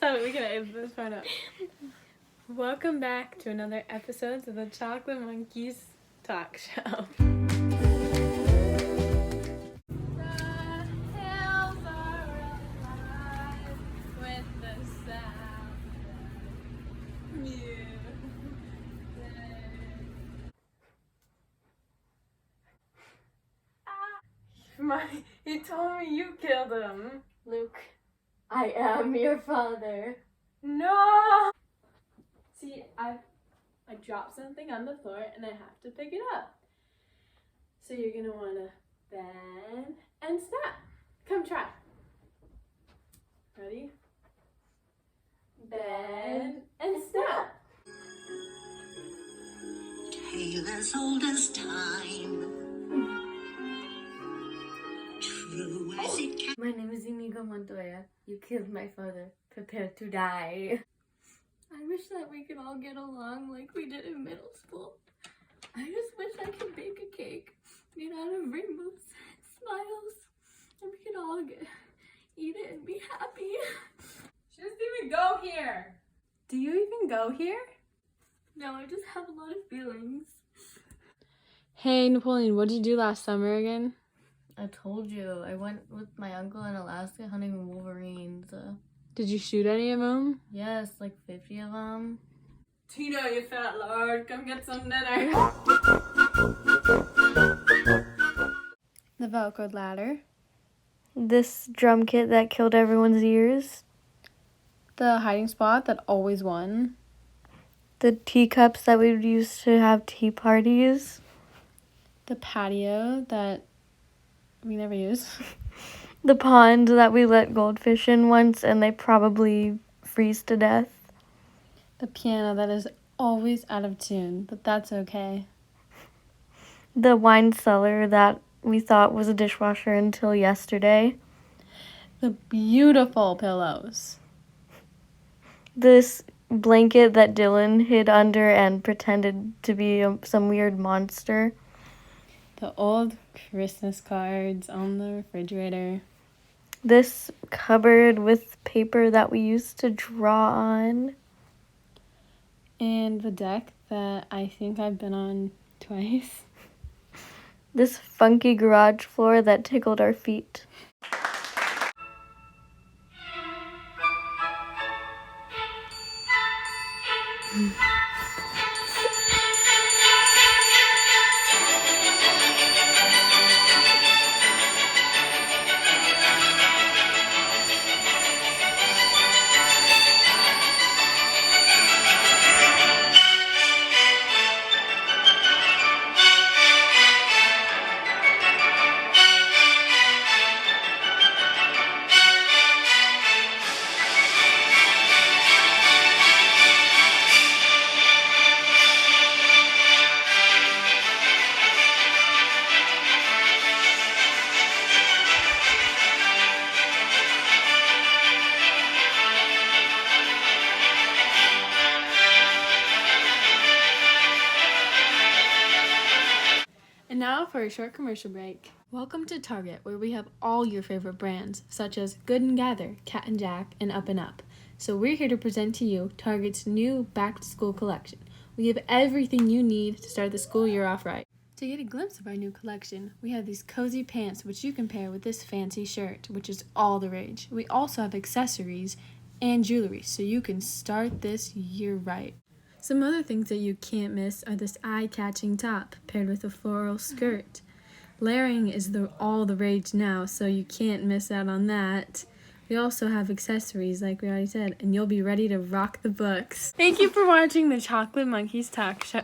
Stop it, we can edit this part out. Welcome back to another episode of the Chocolate Monkeys Talk Show. He told me you killed him. Luke, I am your father. No! See, I dropped something on the floor and I have to pick it up. So you're gonna wanna bend and snap. Come try. Ready? Bend and snap. Tale as old as time. True as it can. My name is Inigo Montoya. You killed my father. Prepare to die. I wish that we could all get along like we did in middle school. I just wish I could bake a cake made out of rainbows, smiles, and we could all eat it and be happy. She doesn't even go here. Do you even go here? No, I just have a lot of feelings. Hey, Napoleon, what did you do last summer again? I told you, I went with my uncle in Alaska hunting wolverines. Did you shoot any of them? Yes, like 50 of them. Tina, you fat lord, come get some dinner. The Velcro ladder. This drum kit that killed everyone's ears. The hiding spot that always won. The teacups that we would use to have tea parties. The patio that we never use. The pond that we let goldfish in once and they probably freeze to death. The piano that is always out of tune, but that's okay. The wine cellar that we thought was a dishwasher until yesterday. The beautiful pillows. This blanket that Dylan hid under and pretended to be some weird monster. The old Christmas cards on the refrigerator. This cupboard with paper that we used to draw on. And the deck that I think I've been on twice. This funky garage floor that tickled our feet. And now for a short commercial break. Welcome to Target, where we have all your favorite brands, such as Good and Gather, Cat and Jack, and Up and Up. So we're here to present to you Target's new back-to-school collection. We have everything you need to start the school year off right. To get a glimpse of our new collection, we have these cozy pants, which you can pair with this fancy shirt, which is all the rage. We also have accessories and jewelry, so you can start this year right. Some other things that you can't miss are this eye-catching top paired with a floral skirt. Layering is all the rage now, so you can't miss out on that. We also have accessories, like we already said, and you'll be ready to rock the books. Thank you for watching the Chocolate Monkeys Talk Show.